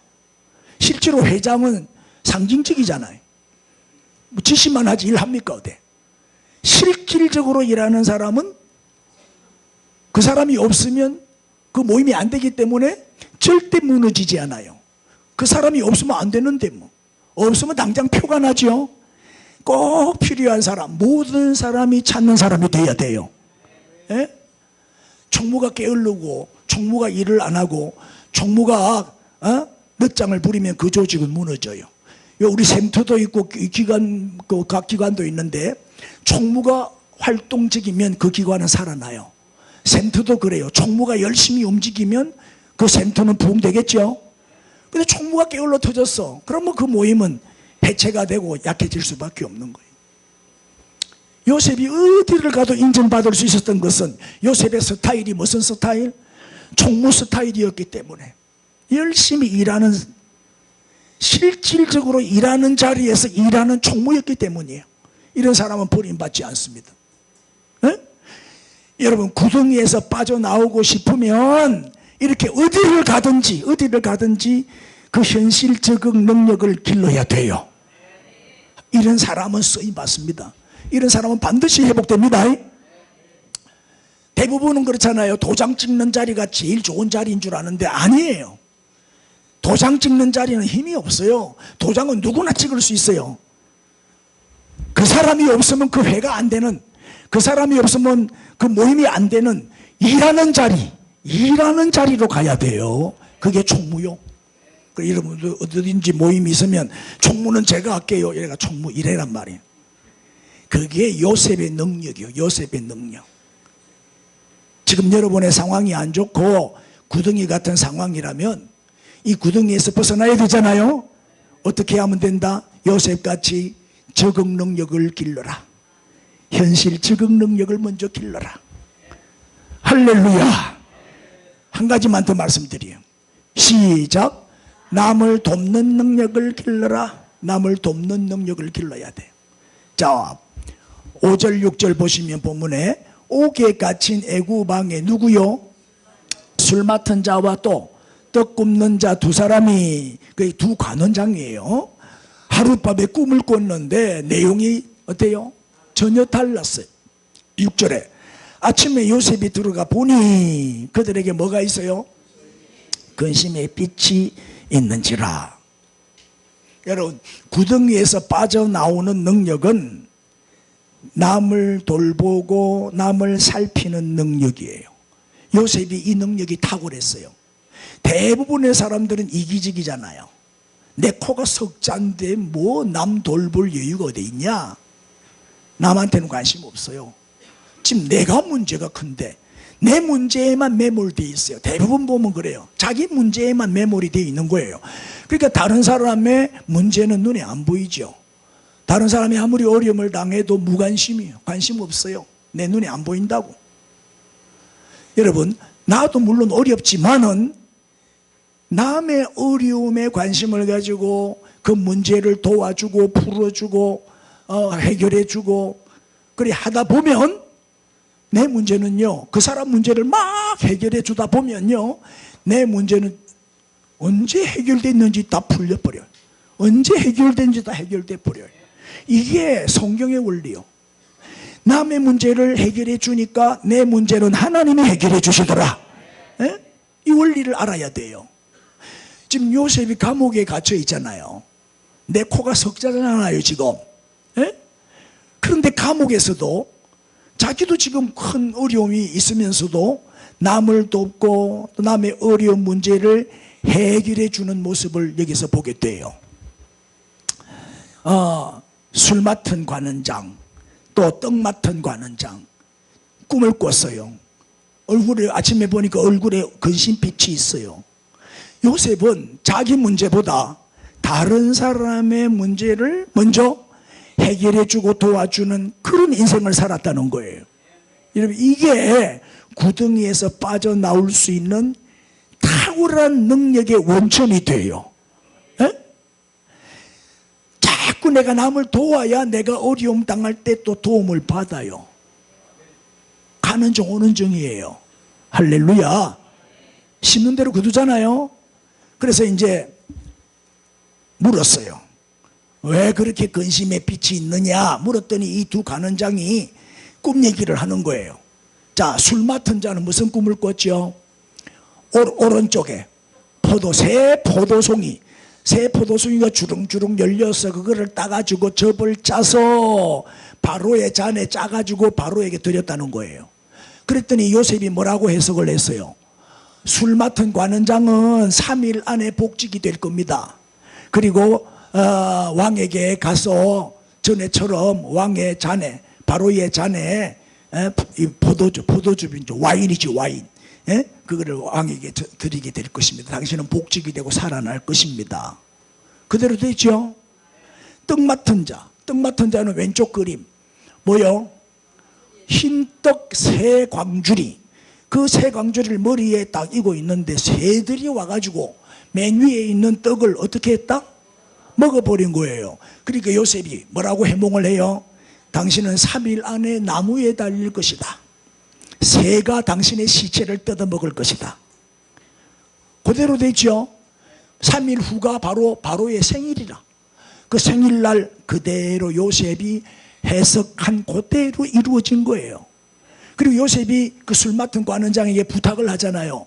실제로 회장은 상징적이잖아요. 뭐 지시만 하지 일합니까 어때? 실질적으로 일하는 사람은 그 사람이 없으면 그 모임이 안 되기 때문에 절대 무너지지 않아요. 그 사람이 없으면 안 되는데 뭐. 없으면 당장 표가 나죠. 꼭 필요한 사람, 모든 사람이 찾는 사람이 돼야 돼요. 예? 총무가 게으르고 총무가 일을 안 하고 총무가 늦장을 부리면 그 조직은 무너져요. 우리 샘터도 있고 기관, 각 기관도 있는데 총무가 활동적이면 그 기관은 살아나요. 샘터도 그래요. 총무가 열심히 움직이면 그 샘터는 부흥되겠죠. 근데 총무가 게을러 터졌어. 그러면 그 모임은 해체가 되고 약해질 수밖에 없는 거예요. 요셉이 어디를 가도 인정받을 수 있었던 것은 요셉의 스타일이 무슨 스타일? 총무 스타일이었기 때문에 열심히 일하는, 실질적으로 일하는 자리에서 일하는 총무였기 때문이에요. 이런 사람은 버림받지 않습니다. 에? 여러분, 구덩이에서 빠져나오고 싶으면 이렇게 어디를 가든지 그 현실 적응 능력을 길러야 돼요. 이런 사람은 쓰임받습니다. 이런 사람은 반드시 회복됩니다. 대부분은 그렇잖아요. 도장 찍는 자리가 제일 좋은 자리인 줄 아는데 아니에요. 도장 찍는 자리는 힘이 없어요. 도장은 누구나 찍을 수 있어요. 그 사람이 없으면 그 회가 안 되는, 그 사람이 없으면 그 모임이 안 되는 일하는 자리로 가야 돼요. 그게 총무요. 여러분 어디든지 모임이 있으면 총무는 제가 할게요. 이래가 총무 이래란 말이에요. 그게 요셉의 능력이요. 요셉의 능력. 지금 여러분의 상황이 안 좋고 구덩이 같은 상황이라면 이 구덩이에서 벗어나야 되잖아요. 어떻게 하면 된다? 요셉같이 적응 능력을 길러라. 현실 적응 능력을 먼저 길러라. 할렐루야. 한 가지만 더 말씀드려요. 시작. 남을 돕는 능력을 길러라. 남을 돕는 능력을 길러야 돼요. 자, 5절 6절 보시면 본문에 옥에 갇힌 애굽왕의 누구요? 술 맡은 자와 또 떡 굽는 자 두 사람이, 그 두 관원장이에요. 하룻밤에 꿈을 꿨는데 내용이 어때요? 전혀 달랐어요. 6절에 아침에 요셉이 들어가 보니 그들에게 뭐가 있어요? 근심의 빛이 있는지라. 여러분, 구덩이에서 빠져나오는 능력은 남을 돌보고 남을 살피는 능력이에요. 요셉이 이 능력이 탁월했어요. 대부분의 사람들은 이기적이잖아요. 내 코가 석자인데 뭐 남 돌볼 여유가 어디 있냐? 남한테는 관심 없어요. 지금 내가 문제가 큰데 내 문제에만 매몰되어 있어요. 대부분 보면 그래요. 자기 문제에만 매몰이 되어 있는 거예요. 그러니까 다른 사람의 문제는 눈에 안 보이죠. 다른 사람이 아무리 어려움을 당해도 무관심이에요. 관심 없어요. 내 눈에 안 보인다고. 여러분, 나도 물론 어렵지만은 남의 어려움에 관심을 가지고 그 문제를 도와주고 풀어주고 해결해주고 그래 하다 보면 내 문제는요, 그 사람 문제를 막 해결해 주다 보면요, 내 문제는 언제 해결됐는지 다 풀려버려요. 언제 해결된지 다 해결돼 버려요. 이게 성경의 원리요. 남의 문제를 해결해 주니까 내 문제는 하나님이 해결해 주시더라. 에? 이 원리를 알아야 돼요. 지금 요셉이 감옥에 갇혀 있잖아요. 내 코가 석자잖아요 지금. 에? 그런데 감옥에서도 자기도 지금 큰 어려움이 있으면서도 남을 돕고 또 남의 어려운 문제를 해결해 주는 모습을 여기서 보게 돼요. 술 맡은 관원장, 또 떡 맡은 관원장, 꿈을 꿨어요. 얼굴에, 아침에 보니까 얼굴에 근심빛이 있어요. 요셉은 자기 문제보다 다른 사람의 문제를 먼저 해결해주고 도와주는 그런 인생을 살았다는 거예요. 여러분, 이게 구덩이에서 빠져나올 수 있는 탁월한 능력의 원천이 돼요. 에? 자꾸 내가 남을 도와야 내가 어려움 당할 때 또 도움을 받아요. 가는 중 오는 중이에요. 할렐루야. 심는 대로 거두잖아요. 그래서 이제 물었어요. 왜 그렇게 근심의 빛이 있느냐 물었더니 이 두 관원장이 꿈 얘기를 하는 거예요. 자, 술 맡은 자는 무슨 꿈을 꿨죠? 오른쪽에 새 포도송이가 주렁주렁 열려서 그거를 따가지고 즙을 짜서 바로의 잔에 짜가지고 바로에게 드렸다는 거예요. 그랬더니 요셉이 뭐라고 해석을 했어요? 술 맡은 관원장은 3일 안에 복직이 될 겁니다. 그리고 왕에게 가서 전에처럼 왕의 잔에, 바로의 잔에 포도주빈 와인이죠, 와인. 예? 그거를 왕에게 드리게 될 것입니다. 당신은 복직이 되고 살아날 것입니다. 그대로 되죠? 떡 맡은 자는 왼쪽 그림. 뭐요? 흰떡 새 광주리. 그 새 광주리를 머리에 딱 이고 있는데 새들이 와가지고 맨 위에 있는 떡을 어떻게 했다? 먹어버린 거예요. 그러니까 요셉이 뭐라고 해몽을 해요? 당신은 3일 안에 나무에 달릴 것이다. 새가 당신의 시체를 뜯어 먹을 것이다. 그대로 되죠. 3일 후가 바로 바로의 생일이라. 그 생일날 그대로 요셉이 해석한 그대로 이루어진 거예요. 그리고 요셉이 그 술 맡은 관원장에게 부탁을 하잖아요.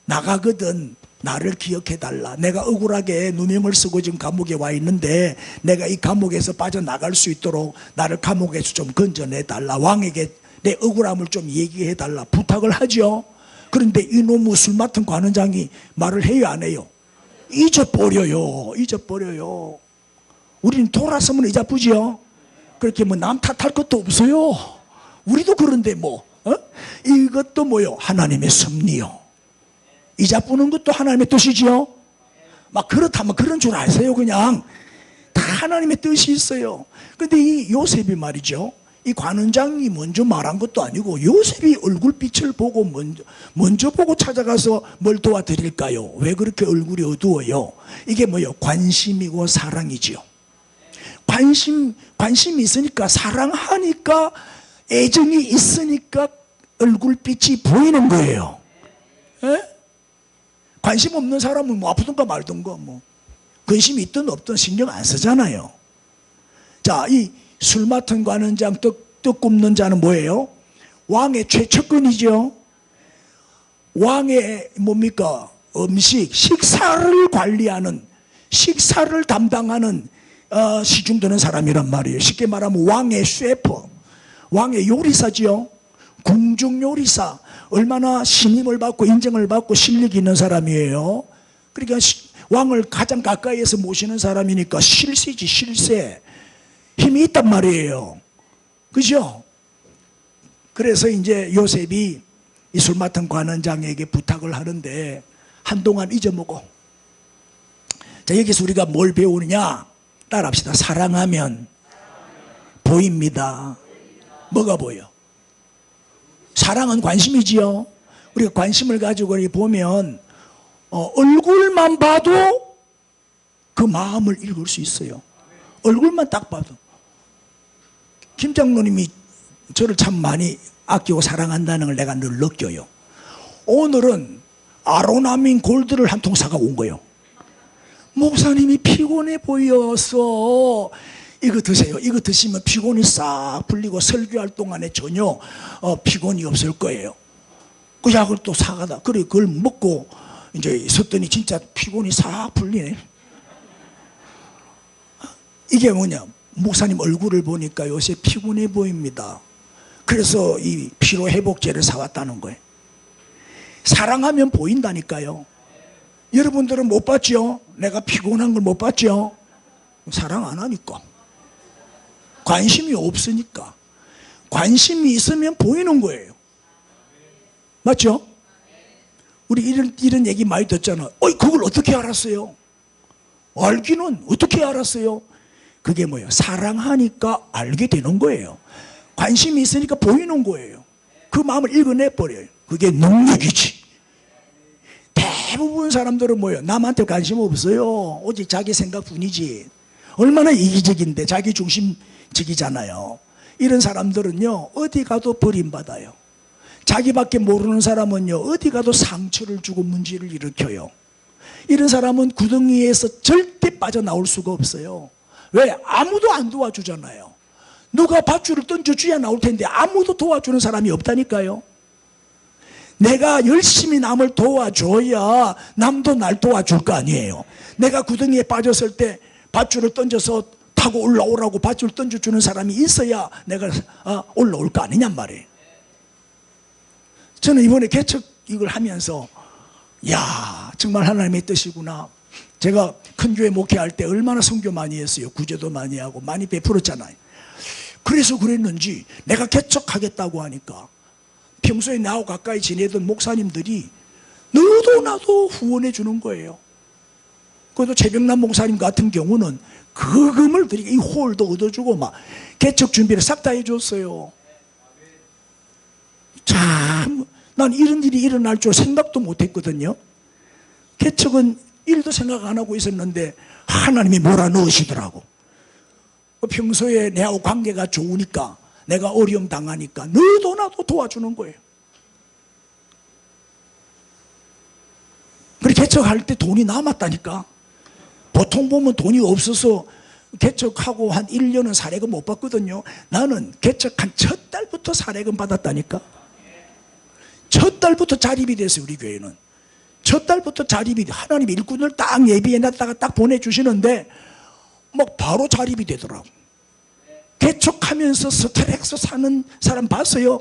나가거든 나를 기억해달라. 내가 억울하게 누명을 쓰고 지금 감옥에 와 있는데 내가 이 감옥에서 빠져나갈 수 있도록 나를 감옥에서 좀 건져내달라. 왕에게 내 억울함을 좀 얘기해달라 부탁을 하죠. 그런데 이놈의 술 맡은 관원장이 말을 해요 안 해요? 잊어버려요. 잊어버려요. 우리는 돌아서면 잊어버지요. 그렇게 뭐 남 탓할 것도 없어요. 우리도 그런데 뭐 이것도 뭐요? 하나님의 섭리요. 잊어버리는 것도 하나님의 뜻이지요. 막 그렇다면 그런 줄 아세요. 그냥 다 하나님의 뜻이 있어요. 근데 이 요셉이 말이죠, 이 관원장이 먼저 말한 것도 아니고 요셉이 얼굴빛을 보고 먼저 보고 찾아가서 뭘 도와드릴까요? 왜 그렇게 얼굴이 어두워요? 이게 뭐요? 관심이고 사랑이지요. 관심이 있으니까, 사랑하니까, 애정이 있으니까 얼굴빛이 보이는 거예요. 에? 관심 없는 사람은 뭐 아프든가 말든가 뭐 관심이 있든 없든 신경 안 쓰잖아요. 자, 이 술 맡은 관원장 떡 굽는 자는 뭐예요? 왕의 최측근이죠. 왕의 뭡니까? 음식, 식사를 관리하는, 식사를 담당하는 시중드는 사람이란 말이에요. 쉽게 말하면 왕의 셰프, 왕의 요리사지요. 궁중 요리사. 얼마나 신임을 받고 인정을 받고 실력이 있는 사람이에요. 그러니까 왕을 가장 가까이에서 모시는 사람이니까 실세지, 실세. 힘이 있단 말이에요. 그죠? 그래서 이제 요셉이 이 술 맡은 관원장에게 부탁을 하는데 한동안 잊어먹어. 자, 여기서 우리가 뭘 배우느냐? 따라합시다. 사랑하면 보입니다. 뭐가 보여? 사랑은 관심이지요. 우리가 관심을 가지고 보면 얼굴만 봐도 그 마음을 읽을 수 있어요. 얼굴만 딱 봐도. 김 장로님이 저를 참 많이 아끼고 사랑한다는 걸 내가 늘 느껴요. 오늘은 아로나민 골드를 한 통 사가 온 거예요. 목사님이 피곤해 보여서 이거 드세요. 이거 드시면 피곤이 싹 풀리고 설교할 동안에 전혀 피곤이 없을 거예요. 그 약을 또 사가다. 그래, 그걸 먹고 이제 있었더니 진짜 피곤이 싹 풀리네. 이게 뭐냐? 목사님 얼굴을 보니까 요새 피곤해 보입니다. 그래서 이 피로회복제를 사왔다는 거예요. 사랑하면 보인다니까요. 여러분들은 못 봤죠? 내가 피곤한 걸 못 봤죠? 사랑 안 하니까. 관심이 없으니까. 관심이 있으면 보이는 거예요. 맞죠? 우리 이런 얘기 많이 듣잖아. 그걸 어떻게 알았어요? 알기는 어떻게 알았어요? 그게 뭐예요? 사랑하니까 알게 되는 거예요. 관심이 있으니까 보이는 거예요. 그 마음을 읽어내버려요. 그게 능력이지. 대부분 사람들은 뭐예요? 남한테 관심 없어요. 오직 자기 생각뿐이지. 얼마나 이기적인데, 자기 중심적이잖아요. 이런 사람들은요, 어디 가도 버림받아요. 자기밖에 모르는 사람은요, 어디 가도 상처를 주고 문제를 일으켜요. 이런 사람은 구덩이에서 절대 빠져나올 수가 없어요. 왜? 아무도 안 도와주잖아요. 누가 밧줄을 던져줘야 나올 텐데 아무도 도와주는 사람이 없다니까요. 내가 열심히 남을 도와줘야 남도 날 도와줄 거 아니에요. 내가 구덩이에 빠졌을 때 밧줄을 던져서 타고 올라오라고 밧줄 던져주는 사람이 있어야 내가 올라올 거 아니냔 말이에요. 저는 이번에 개척 이걸 하면서 야, 정말 하나님의 뜻이구나. 제가 큰 교회 목회할 때 얼마나 선교 많이 했어요. 구제도 많이 하고 많이 베풀었잖아요. 그래서 그랬는지 내가 개척하겠다고 하니까 평소에 나하고 가까이 지내던 목사님들이 너도 나도 후원해 주는 거예요. 그래도 최병남 목사님 같은 경우는 그 금을 드리고 이 홀도 얻어주고 막 개척 준비를 싹 다 해줬어요. 참, 난 이런 일이 일어날 줄 생각도 못했거든요. 개척은 일도 생각 안 하고 있었는데 하나님이 몰아넣으시더라고. 평소에 내하고 관계가 좋으니까, 내가 어려움 당하니까 너도 나도 도와주는 거예요. 그래, 개척할 때 돈이 남았다니까. 보통 보면 돈이 없어서 개척하고 한 1년은 사례금 못 받거든요. 나는 개척한 첫 달부터 사례금 받았다니까. 첫 달부터 자립이 됐어요. 우리 교회는 첫 달부터 자립이 돼. 하나님 일꾼을 딱 예비해놨다가 딱 보내주시는데 막 바로 자립이 되더라고. 개척하면서 스트레스 사는 사람 봤어요?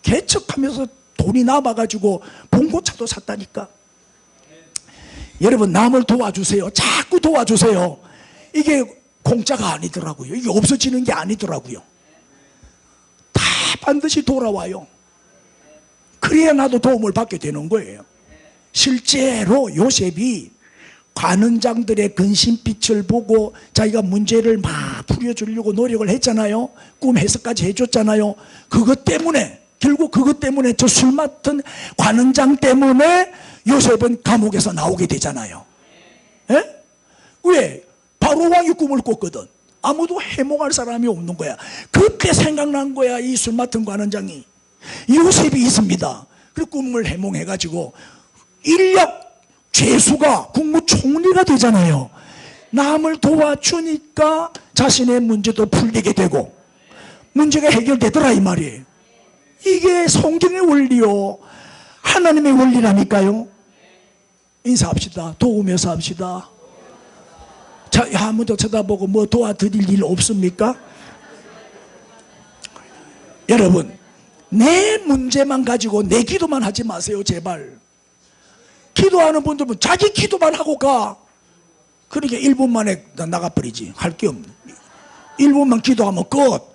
개척하면서 돈이 남아가지고 봉고차도 샀다니까. 여러분, 남을 도와주세요. 자꾸 도와주세요. 이게 공짜가 아니더라고요. 이게 없어지는 게 아니더라고요. 다 반드시 돌아와요. 그래야 나도 도움을 받게 되는 거예요. 실제로 요셉이 관원장들의 근심빛을 보고 자기가 문제를 막 풀어주려고 노력을 했잖아요. 꿈 해석까지 해줬잖아요. 그것 때문에, 결국 그것 때문에, 저 술 맡은 관원장 때문에 요셉은 감옥에서 나오게 되잖아요. 예? 왜? 바로 왕이 꿈을 꿨거든. 아무도 해몽할 사람이 없는 거야. 그때 생각난 거야. 이 술 맡은 관원장이 요셉이 있습니다. 그 꿈을 해몽해가지고 인력 죄수가 국무총리가 되잖아요. 남을 도와주니까 자신의 문제도 풀리게 되고 문제가 해결되더라, 이 말이에요. 이게 성경의 원리요, 하나님의 원리라니까요. 인사합시다. 도우면서 합시다. 자, 아무도 쳐다보고 뭐 도와드릴 일 없습니까? 여러분, 내 문제만 가지고 내 기도만 하지 마세요, 제발. 기도하는 분들은 자기 기도만 하고 가. 그러니까 1분 만에 나가버리지. 할 게 없네. 1분만 기도하면 끝.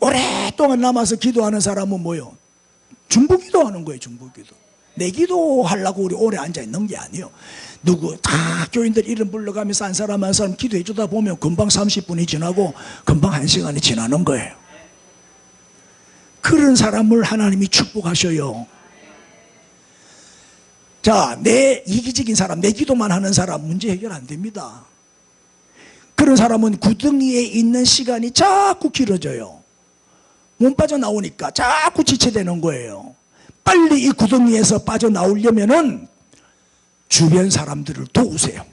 오랫동안 남아서 기도하는 사람은 뭐요? 중보기도 하는 거예요, 중보기도. 내 기도하려고 우리 오래 앉아있는 게 아니에요. 누구 다 교인들 이름 불러가면서 한 사람 한 사람 기도해 주다 보면 금방 30분이 지나고 금방 1시간이 지나는 거예요. 그런 사람을 하나님이 축복하셔요. 자, 내 이기적인 사람, 내 기도만 하는 사람 문제 해결 안 됩니다. 그런 사람은 구덩이에 있는 시간이 자꾸 길어져요. 못 빠져나오니까 자꾸 지체되는 거예요. 빨리 이 구덩이에서 빠져나오려면은 주변 사람들을 도우세요.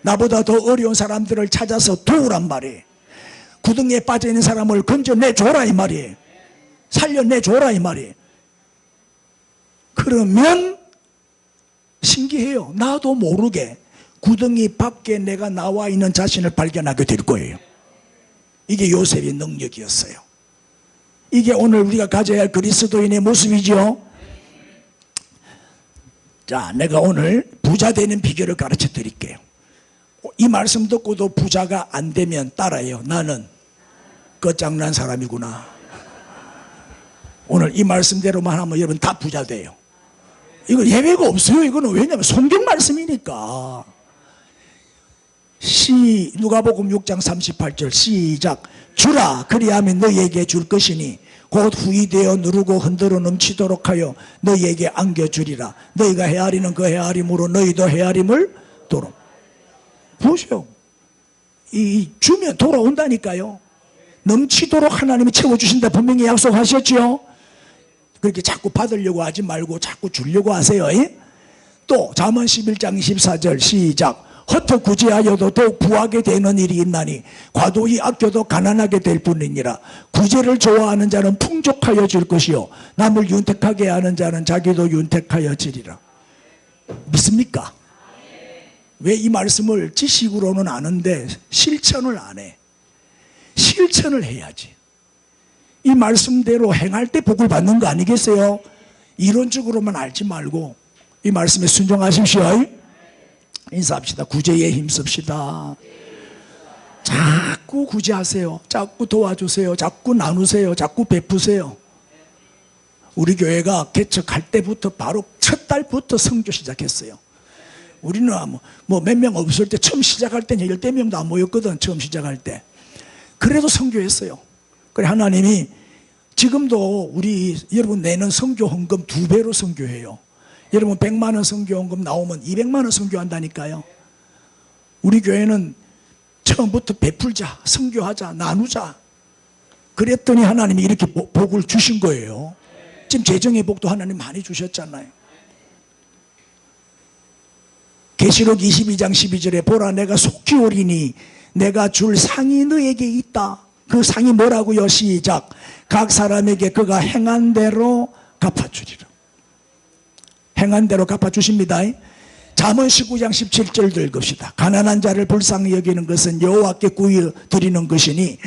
나보다 더 어려운 사람들을 찾아서 도우란 말이에요. 구덩이에 빠져있는 사람을 건져내줘라, 이 말이에요. 살려내줘라, 이 말이에요. 그러면 신기해요. 나도 모르게 구덩이 밖에 내가 나와 있는 자신을 발견하게 될 거예요. 이게 요셉의 능력이었어요. 이게 오늘 우리가 가져야 할 그리스도인의 모습이죠. 자, 내가 오늘 부자 되는 비결을 가르쳐 드릴게요. 이 말씀 듣고도 부자가 안 되면 따라해요. 나는 끝장난 사람이구나. 오늘 이 말씀대로만 하면 여러분 다 부자 돼요. 이거 예외가 없어요. 이거는 왜냐하면 성경 말씀이니까. 누가복음 6장 38절 시작. 주라, 그리하면 너희에게 줄 것이니 곧 후이되어 누르고 흔들어 넘치도록 하여 너희에게 안겨주리라. 너희가 헤아리는 그 헤아림으로 너희도 헤아림을 도로. 보세요. 이 주면 돌아온다니까요. 넘치도록 하나님이 채워주신다 분명히 약속하셨죠. 그렇게 자꾸 받으려고 하지 말고 자꾸 주려고 하세요. 또 잠언 11장 24절 시작. 허터 구제하여도 더욱 부하게 되는 일이 있나니 과도히 아껴도 가난하게 될 뿐이니라. 구제를 좋아하는 자는 풍족하여 질 것이요 남을 윤택하게 하는 자는 자기도 윤택하여 지리라. 믿습니까? 왜 이 말씀을 지식으로는 아는데 실천을 안 해? 실천을 해야지. 이 말씀대로 행할 때 복을 받는 거 아니겠어요? 이론적으로만 알지 말고 이 말씀에 순종하십시오. 인사합시다. 구제에 힘씁시다. 자꾸 구제하세요. 자꾸 도와주세요. 자꾸 나누세요. 자꾸 베푸세요. 우리 교회가 개척할 때부터 바로 첫 달부터 선교 시작했어요. 우리는 뭐 몇 명 없을 때 처음 시작할 때는 10대 명도 안 모였거든. 처음 시작할 때. 그래도 선교했어요. 그래 하나님이 지금도 우리 여러분 내는 선교 헌금 2배로 선교해요. 여러분 100만 원 선교 헌금 나오면 200만 원 선교한다니까요. 우리 교회는 처음부터 베풀자, 선교하자, 나누자. 그랬더니 하나님이 이렇게 복을 주신 거예요. 지금 재정의 복도 하나님 많이 주셨잖아요. 계시록 22장 12절에 보라 내가 속히 오리니 내가 줄 상이 너에게 있다. 그 상이 뭐라고요? 시작. 각 사람에게 그가 행한 대로 갚아주리라. 행한 대로 갚아주십니다. 잠언 19장 17절 읽읍시다. 가난한 자를 불쌍히 여기는 것은 여호와께 구여 드리는 것이니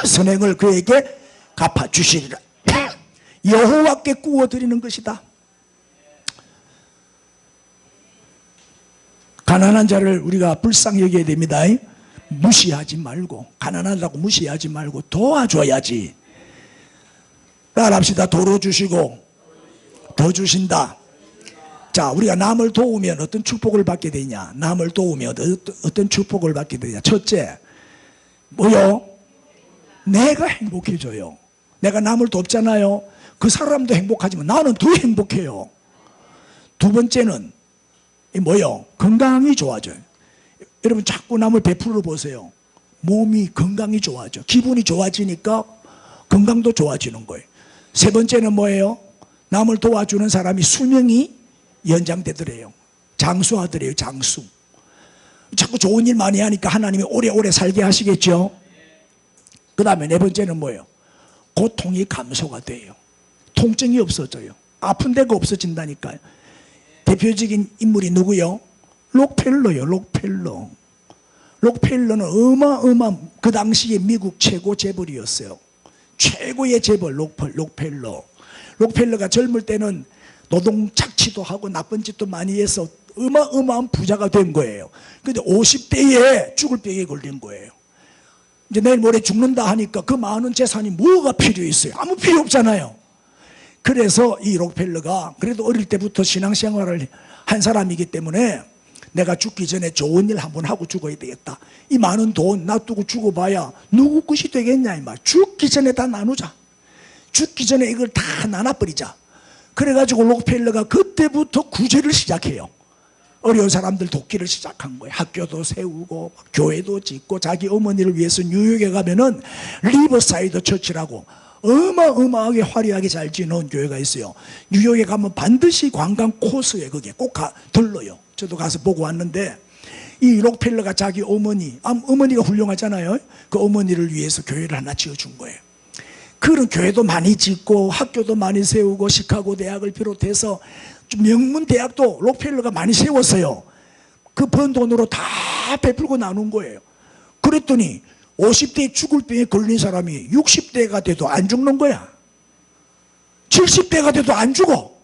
선행을 그에게 갚아주시리라. 여호와께 구워 드리는 것이다. 가난한 자를 우리가 불쌍히 여겨야 됩니다. 무시하지 말고, 가난하다고 무시하지 말고 도와줘야지. 따라합시다. 도로 주시고 더 주신다. 자, 우리가 남을 도우면 어떤 축복을 받게 되냐? 남을 도우면 어떤 축복을 받게 되냐? 첫째, 뭐요? 내가 행복해져요. 내가 남을 돕잖아요. 그 사람도 행복하지만 나는 더 행복해요. 두 번째는 뭐요? 건강이 좋아져요. 여러분 자꾸 남을 베풀어 보세요. 몸이 건강이 좋아져. 기분이 좋아지니까 건강도 좋아지는 거예요. 세 번째는 뭐예요? 남을 도와주는 사람이 수명이 연장되더래요. 장수하더래요. 장수. 자꾸 좋은 일 많이 하니까 하나님이 오래오래 살게 하시겠죠. 그 다음에 네 번째는 뭐예요? 고통이 감소가 돼요. 통증이 없어져요. 아픈 데가 없어진다니까요. 대표적인 인물이 누구요? 록펠러요. 록펠러. 록펠러는 어마어마한 그 당시에 미국 최고 재벌이었어요. 최고의 재벌 록펠러. 록펠러가 젊을 때는 노동 착취도 하고 나쁜 짓도 많이 해서 어마어마한 부자가 된 거예요. 근데 50대에 죽을 병에 걸린 거예요. 이제 내일 모레 죽는다 하니까 그 많은 재산이 뭐가 필요했어요? 아무 필요 없잖아요. 그래서 이 록펠러가 그래도 어릴 때부터 신앙생활을 한 사람이기 때문에 내가 죽기 전에 좋은 일 한번 하고 죽어야 되겠다. 이 많은 돈 놔두고 죽어봐야 누구 것이 되겠냐 이 말. 죽기 전에 다 나누자. 죽기 전에 이걸 다 나눠버리자. 그래가지고 록펠러가 그때부터 구제를 시작해요. 어려운 사람들 돕기를 시작한 거예요. 학교도 세우고 교회도 짓고 자기 어머니를 위해서 뉴욕에 가면은 리버사이드 처치라고 어마어마하게 화려하게 잘 지어놓은 교회가 있어요. 뉴욕에 가면 반드시 관광 코스에 그게 꼭 들러요. 저도 가서 보고 왔는데 이 록펠러가 자기 어머니가 훌륭하잖아요. 그 어머니를 위해서 교회를 하나 지어준 거예요. 그런 교회도 많이 짓고 학교도 많이 세우고 시카고 대학을 비롯해서 명문 대학도 록펠러가 많이 세웠어요. 그 번 돈으로 다 베풀고 나눈 거예요. 그랬더니 50대에 죽을 병에 걸린 사람이 60대가 돼도 안 죽는 거야. 70대가 돼도 안 죽어.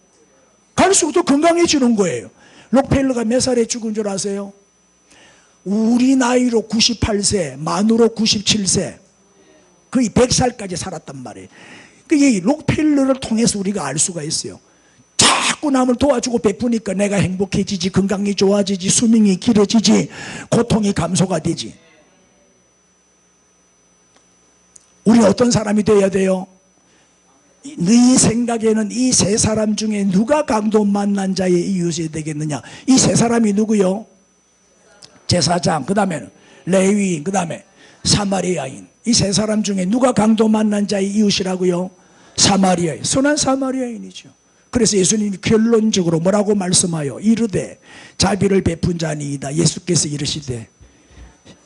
갈수록 더 건강해지는 거예요. 록펠러가 몇 살에 죽은 줄 아세요? 우리 나이로 98세, 만으로 97세, 거의 100살까지 살았단 말이에요. 이 록펠러를 통해서 우리가 알 수가 있어요. 자꾸 남을 도와주고 베푸니까 내가 행복해지지, 건강이 좋아지지, 수명이 길어지지, 고통이 감소가 되지. 우리 어떤 사람이 되어야 돼요? 네 생각에는 이 세 사람 중에 누가 강도 만난 자의 이웃이 되겠느냐? 이 세 사람이 누구요? 제사장, 그 다음에는 레위인, 그 다음에 사마리아인. 이 세 사람 중에 누가 강도 만난 자의 이웃이라고요? 사마리아인, 선한 사마리아인이죠. 그래서 예수님이 결론적으로 뭐라고 말씀하여 이르되 자비를 베푼 자니이다. 예수께서 이르시되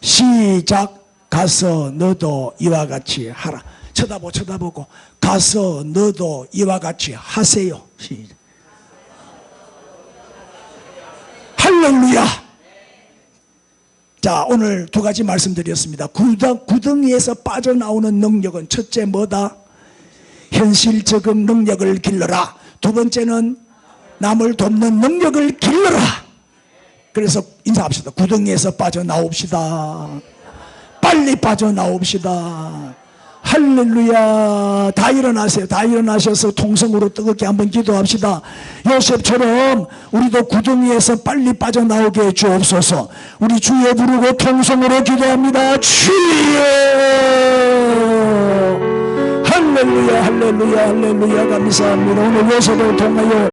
시작 가서 너도 이와 같이 하라. 쳐다보고 가서 너도 이와 같이 하세요. 시작. 할렐루야. 자, 오늘 두 가지 말씀드렸습니다. 구덩이에서 빠져나오는 능력은 첫째 뭐다? 현실적인 능력을 길러라. 두 번째는 남을 돕는 능력을 길러라. 그래서 인사합시다. 구덩이에서 빠져나옵시다. 빨리 빠져나옵시다. 할렐루야. 다 일어나세요. 다 일어나셔서 통성으로 뜨겁게 한번 기도합시다. 요셉처럼 우리도 구덩이에서 빨리 빠져나오게 해 주옵소서. 우리 주여 부르고 통성으로 기도합니다. 주여. 할렐루야 할렐루야 할렐루야. 감사합니다. 오늘 요셉을 통하여